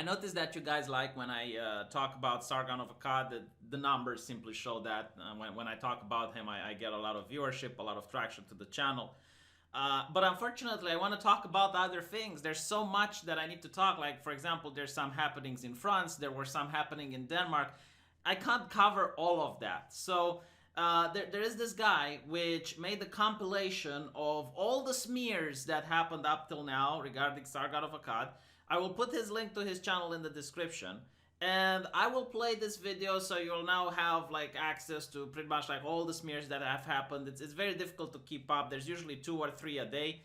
noticed that you guys like when I talk about Sargon of Akkad. The numbers simply show that when I talk about him, I get a lot of viewership, a lot of traction to the channel. But unfortunately, I want to talk about other things. There's so much that I need to talk. Like, for example, there's some happenings in France. There were some happening in Denmark. I can't cover all of that. So there is this guy which made the compilation of all the smears that happened up till now regarding Sargon of Akkad. I will put his link to his channel in the description, and I will play this video so you'll now have like access to pretty much like all the smears that have happened. It's very difficult to keep up. There's usually 2 or 3 a day.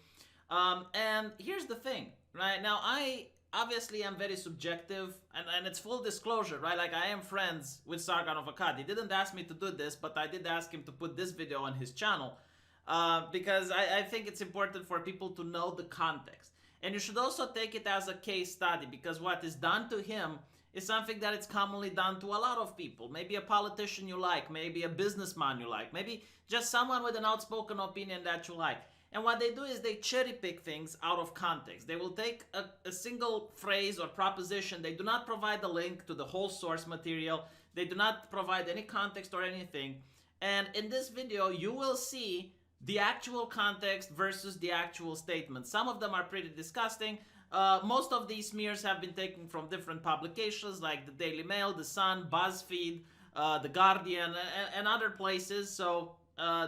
And here's the thing, right? Now, I obviously am very subjective, and it's full disclosure, right? Like, I am friends with Sargon of Akkad. He didn't ask me to do this, but I did ask him to put this video on his channel because I think it's important for people to know the context. And you should also take it as a case study, because what is done to him is something that is commonly done to a lot of people. Maybe a politician you like, maybe a businessman you like, maybe just someone with an outspoken opinion that you like. And what they do is they cherry pick things out of context. They will take a single phrase or proposition. They do not provide the link to the whole source material. They do not provide any context or anything. And in this video, you will see the actual context versus the actual statement. Some of them are pretty disgusting. Most of these smears have been taken from different publications like the Daily Mail, The Sun, BuzzFeed, The Guardian, and other places. So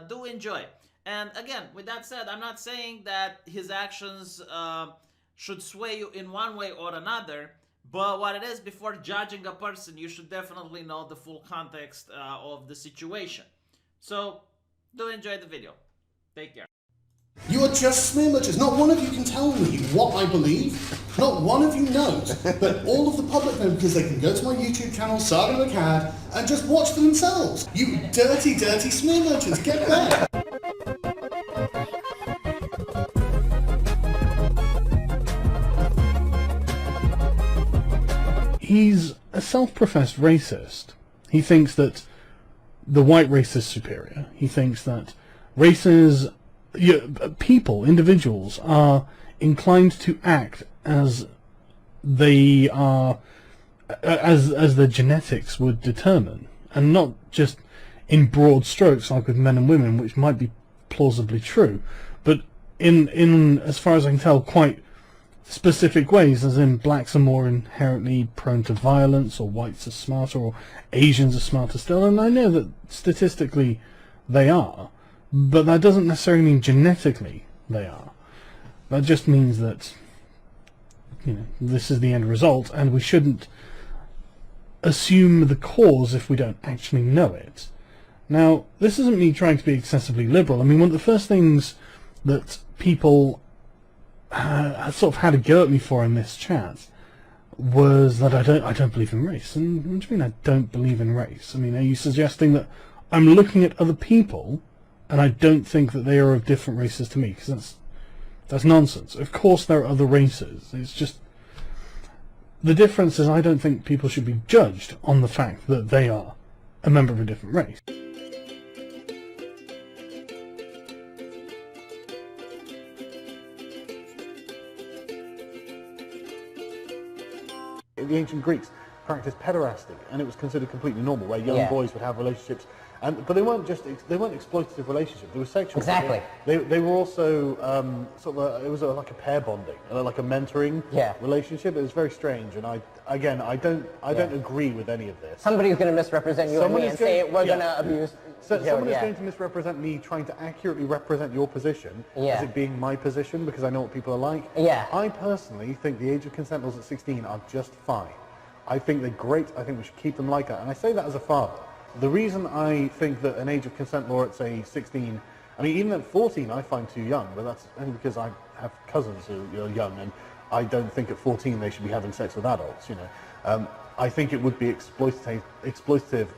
do enjoy. And again, with that said, I'm not saying that his actions should sway you in one way or another, but what it is, before judging a person, you should definitely know the full context of the situation. So do enjoy the video. Take care. You are just smear merchants. Not one of you can tell me what I believe. Not one of you knows. But all of the public know, because they can go to my YouTube channel, Sargon of Akkad, and just watch for themselves. You dirty, dirty smear merchants. Get there. He's a self-professed racist. He thinks that the white race is superior. He thinks that races, people, individuals, are inclined to act as they are, as their genetics would determine, and not just in broad strokes like with men and women, which might be plausibly true, but in as far as I can tell, quite specific ways, as in blacks are more inherently prone to violence, or whites are smarter, or Asians are smarter still, and I know that statistically they are, but that doesn't necessarily mean genetically they are. That just means that, you know, this is the end result, and we shouldn't assume the cause if we don't actually know it. Now, this isn't me trying to be excessively liberal. I mean, one of the first things that people sort of had a go at me for in this chat was that I don't believe in race. And what do you mean I don't believe in race? I mean, are you suggesting that I'm looking at other people and I don't think that they are of different races to me? Because that's nonsense. Of course there are other races. It's just the difference is I don't think people should be judged on the fact that they are a member of a different race. The ancient Greeks practiced pederasty, and it was considered completely normal, where young boys would have relationships, but they weren't exploitative relationships. They were sexual. Exactly. They were also sort of it was like a pair bonding, like a mentoring relationship. It was very strange, and I don't agree with any of this. Somebody's going to misrepresent you and me and say we're going to abuse. So someone is going to misrepresent me, trying to accurately represent your position as it being my position, because I know what people are like. I personally think the age of consent laws at 16 are just fine. I think they're great. I think we should keep them like that. And I say that as a father. The reason I think that an age of consent law at, say, 16, I mean, even at 14 I find too young, but that's only because I have cousins who are young, and I don't think at 14 they should be having sex with adults, you know. I think it would be exploitative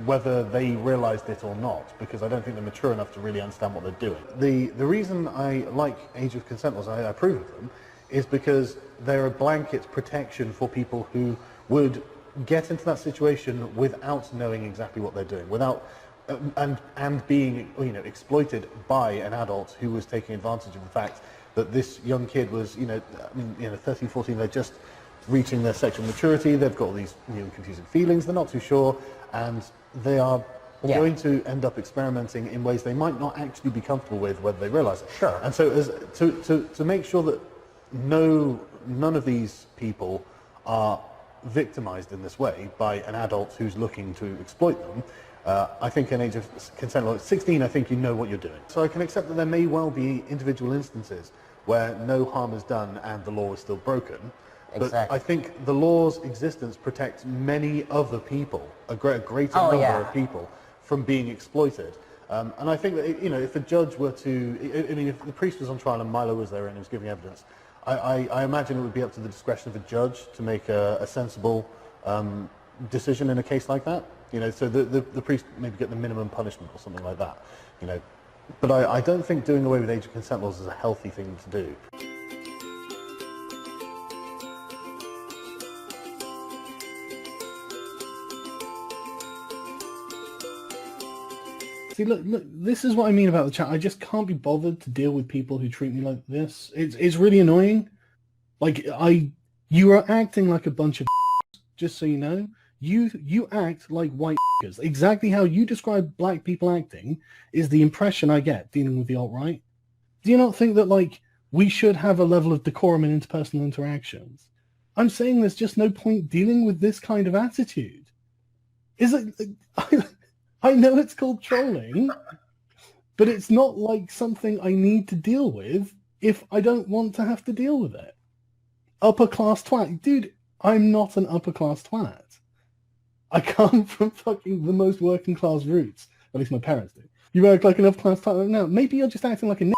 whether they realised it or not, because I don't think they're mature enough to really understand what they're doing. The reason I like age of consent laws, I approve of them, is because they're a blanket protection for people who would get into that situation without knowing exactly what they're doing, without and being, you know, exploited by an adult who was taking advantage of the fact that this young kid was, 13, 14, reaching their sexual maturity, they've got all these new and confusing feelings, they're not too sure, and they are going to end up experimenting in ways they might not actually be comfortable with, whether they realise it. Sure. And so to make sure that none of these people are victimised in this way by an adult who's looking to exploit them, I think an age of consent law, 16, I think you know what you're doing. So I can accept that there may well be individual instances where no harm is done and the law is still broken. But I think the law's existence protects many other people, a greater number of people, from being exploited. And I think that, you know, if a judge were to, I mean, if the priest was on trial and Milo was there and he was giving evidence, I imagine it would be up to the discretion of a judge to make a sensible decision in a case like that. You know, so the priest maybe get the minimum punishment or something like that. You know, but I don't think doing away with age of consent laws is a healthy thing to do. See, look, this is what I mean about the chat. I just can't be bothered to deal with people who treat me like this. It's really annoying. Like, you are acting like a bunch of just so you know. You act like white exactly how you describe black people acting is the impression I get dealing with the alt-right. Do you not think that, like, we should have a level of decorum in interpersonal interactions? I'm saying there's just no point dealing with this kind of attitude. Is it... I know it's called trolling, but it's not like something I need to deal with if I don't want to have to deal with it. Upper class twat. Dude, I'm not an upper class twat. I come from fucking the most working class roots. At least my parents do. You act like an upper class twat now. Maybe you're just acting like a n***.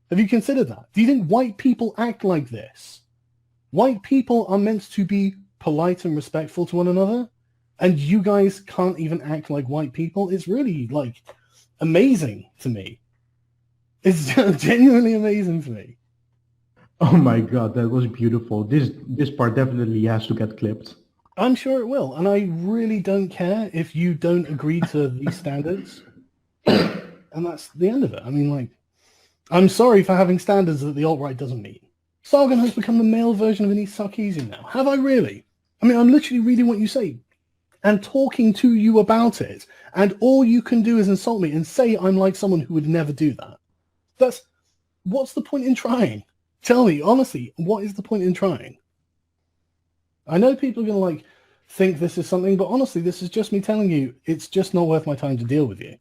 Have you considered that? Do you think white people act like this? White people are meant to be polite and respectful to one another. And you guys can't even act like white people. It's really, like, amazing to me. It's genuinely amazing to me. Oh my god, that was beautiful. This part definitely has to get clipped. I'm sure it will. And I really don't care if you don't agree to these standards. And that's the end of it. I mean, like, I'm sorry for having standards that the alt-right doesn't meet. Sargon has become the male version of Anise Sarkeesian now. Have I really? I mean, I'm literally reading what you say and talking to you about it, and all you can do is insult me and say I'm like someone who would never do that. What's the point in trying? Tell me, honestly, what is the point in trying? I know people are going to, like, think this is something, but honestly, this is just me telling you, it's just not worth my time to deal with you.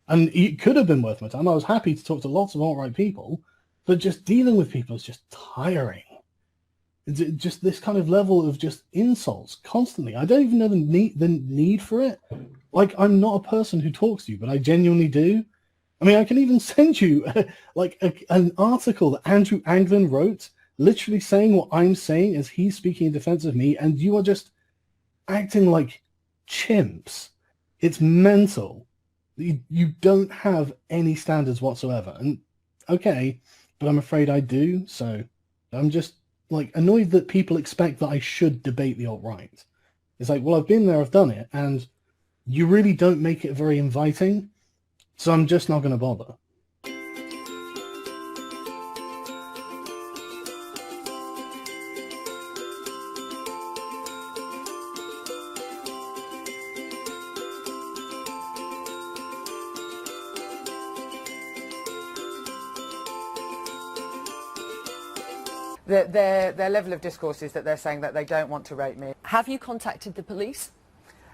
And it could have been worth my time. I was happy to talk to lots of alt-right people, but just dealing with people is just tiring. Just this kind of level of just insults constantly. I don't even know the need for it. Like, I'm not a person who talks to you, but I genuinely do. I mean, I can even send you like an article that Andrew Anglin wrote, literally saying what I'm saying as he's speaking in defense of me, and you are just acting like chimps. It's mental. You don't have any standards whatsoever. And okay, but I'm afraid I do, so I'm just, like, annoyed that people expect that I should debate the alt-right. It's like, well, I've been there, I've done it, and you really don't make it very inviting, so I'm just not going to bother. Their level of discourse is that they're saying that they don't want to rape me. Have you contacted the police?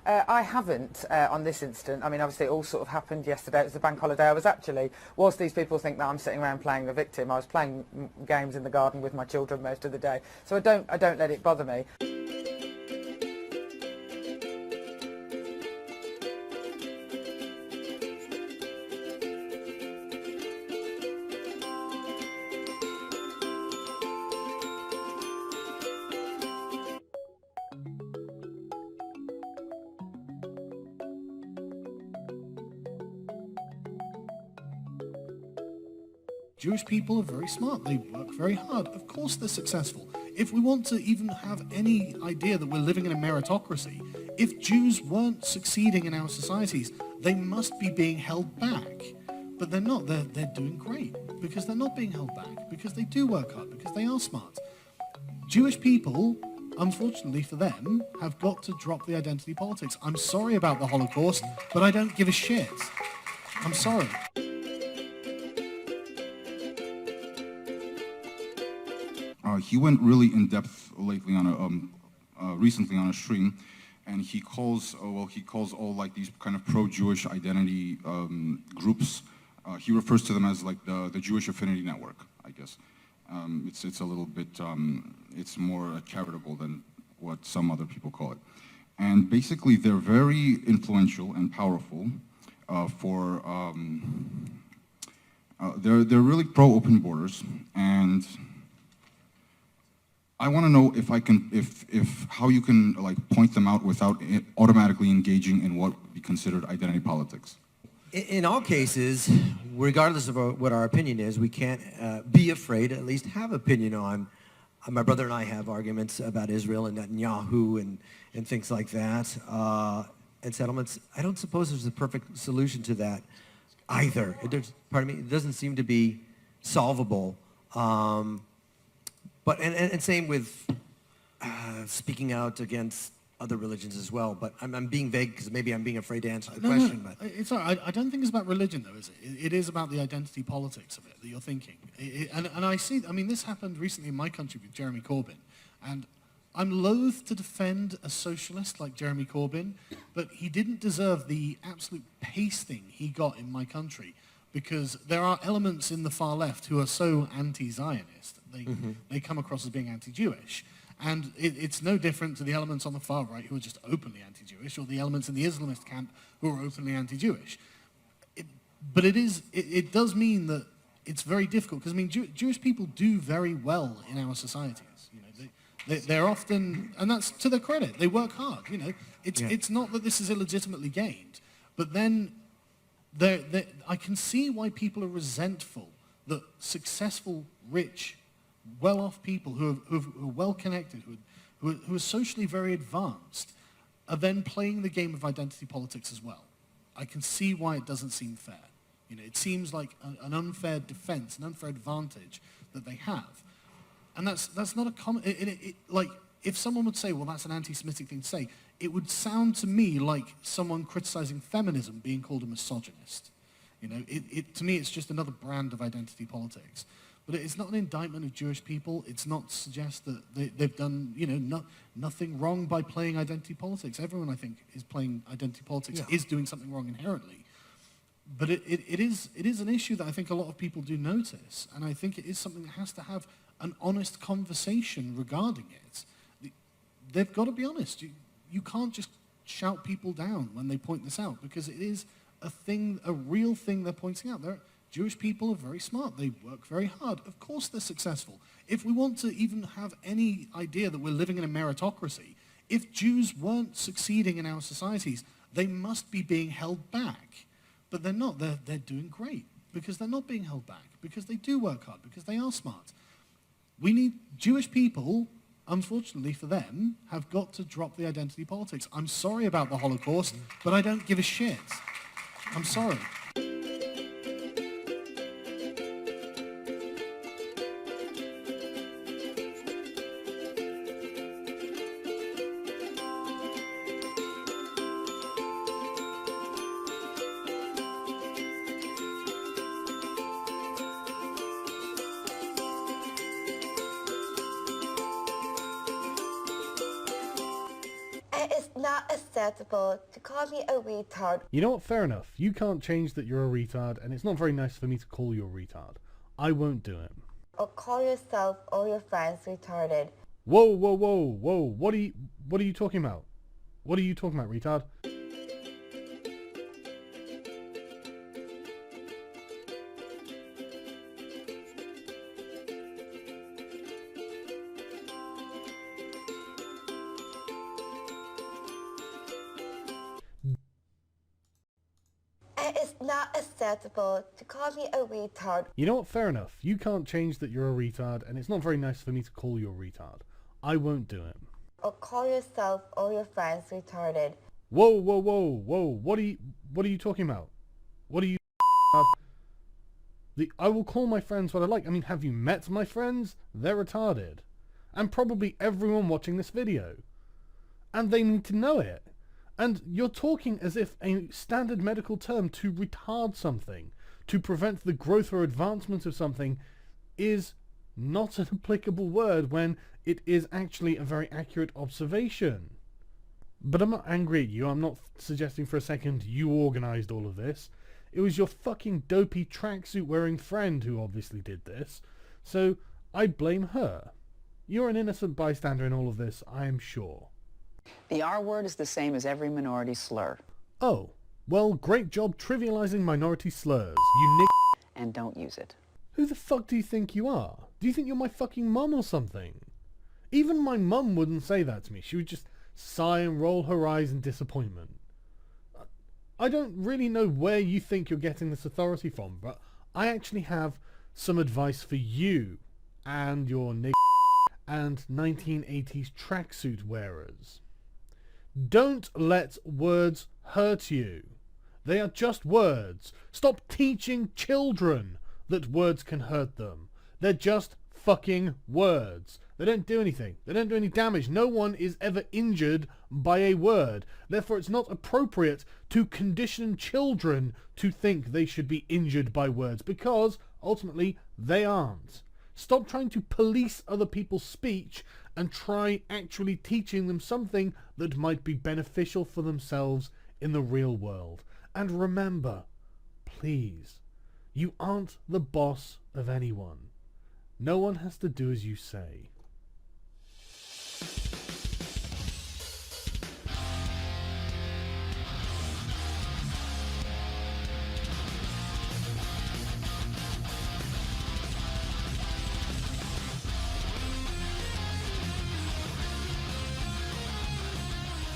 I haven't on this incident. I mean, obviously it all sort of happened yesterday. It was a bank holiday. I was actually, whilst these people think that I'm sitting around playing the victim, I was playing games in the garden with my children most of the day. So I don't let it bother me. Jewish people are very smart. They work very hard. Of course they're successful. If we want to even have any idea that we're living in a meritocracy, if Jews weren't succeeding in our societies, they must be being held back. But they're not. They're doing great because they're not being held back, because they do work hard, because they are smart. Jewish people unfortunately for them, have got to drop the identity politics. I'm sorry about the Holocaust, but I don't give a shit. I'm sorry. He went really in depth lately on recently on a stream, and he calls all like these kind of pro-Jewish identity groups. He refers to them as like the Jewish Affinity Network, I guess. It's a little bit it's more charitable than what some other people call it, and basically they're very influential and powerful. They're really pro open borders, and I want to know if how you can like point them out without automatically engaging in what would be considered identity politics. In all cases, regardless of what our opinion is, we can't be afraid to at least have opinion on. My brother and I have arguments about Israel and Netanyahu and things like that, and settlements. I don't suppose there's a perfect solution to that either. It doesn't seem to be solvable. But same with speaking out against other religions as well. But I'm being vague because maybe I'm being afraid to answer the question. No, but it's all right. I don't think it's about religion, though, is it? It is about the identity politics of it that you're thinking. And I see, I mean, this happened recently in my country with Jeremy Corbyn. And I'm loath to defend a socialist like Jeremy Corbyn, but he didn't deserve the absolute pasting he got in my country, because there are elements in the far left who are so anti-Zionist. They come across as being anti-Jewish. And it's no different to the elements on the far right who are just openly anti-Jewish, or the elements in the Islamist camp who are openly anti-Jewish. But it does mean that it's very difficult, because I mean, Jewish people do very well in our societies. You know, they're often, and that's to their credit. They work hard. You know, it's not that this is illegitimately gained, but then I can see why people are resentful that successful, rich, well-off people who are well-connected, who are socially very advanced, are then playing the game of identity politics as well. I can see why it doesn't seem fair. You know, it seems like an unfair defense, an unfair advantage that they have. And that's not a common... like, if someone would say, well, that's an anti-Semitic thing to say, it would sound to me like someone criticizing feminism being called a misogynist. You know, to me, it's just another brand of identity politics. But it's not an indictment of Jewish people. It's not to suggest that they've done, you know, nothing wrong by playing identity politics. Everyone, I think, is playing identity politics, is doing something wrong inherently. But it is an issue that I think a lot of people do notice, and I think it is something that has to have an honest conversation regarding it. They've got to be honest. You can't just shout people down when they point this out, because it is a real thing they're pointing out. Jewish people are very smart. They work very hard. Of course they're successful. If we want to even have any idea that we're living in a meritocracy, if Jews weren't succeeding in our societies, they must be being held back. But they're not. They're doing great, because they're not being held back, because they do work hard, because they are smart. We need Jewish people, unfortunately for them, have got to drop the identity politics. I'm sorry about the Holocaust, but I don't give a shit. I'm sorry. It's not acceptable to call me a retard. You know what? Fair enough. You can't change that you're a retard, and it's not very nice for me to call you a retard. I won't do it. Or call yourself or your friends retarded. Whoa, whoa, whoa, whoa. What are you talking about? What are you talking about, retard? It's not acceptable to call me a retard. You know what? Fair enough. You can't change that you're a retard, and it's not very nice for me to call you a retard. I won't do it. Or call yourself or your friends retarded. Whoa, whoa, whoa, whoa. What are you talking about? What are you... I will call my friends what I like. I mean, have you met my friends? They're retarded. and probably everyone watching this video. And they need to know it. And you're talking as if a standard medical term to retard something, to prevent the growth or advancement of something, is not an applicable word when it is actually a very accurate observation. But I'm not angry at you. I'm not suggesting for a second you organised all of this. It was your fucking dopey tracksuit wearing friend who obviously did this. So I blame her. You're an innocent bystander in all of this, I am sure. The R word is the same as every minority slur. Oh, well, great job trivialising minority slurs, you nick... And don't use it. Who the fuck do you think you are? Do you think you're my fucking mum or something? Even my mum wouldn't say that to me. She would just sigh and roll her eyes in disappointment. I don't really know where you think you're getting this authority from, but I actually have some advice for you and your nick and 1980s tracksuit wearers. Don't let words hurt you. They are just words. Stop teaching children that words can hurt them. They're just fucking words. They don't do anything. They don't do any damage. No one is ever injured by a word. Therefore, it's not appropriate to condition children to think they should be injured by words, because ultimately they aren't. Stop trying to police other people's speech and try actually teaching them something that might be beneficial for themselves in the real world. And remember, please, you aren't the boss of anyone. No one has to do as you say.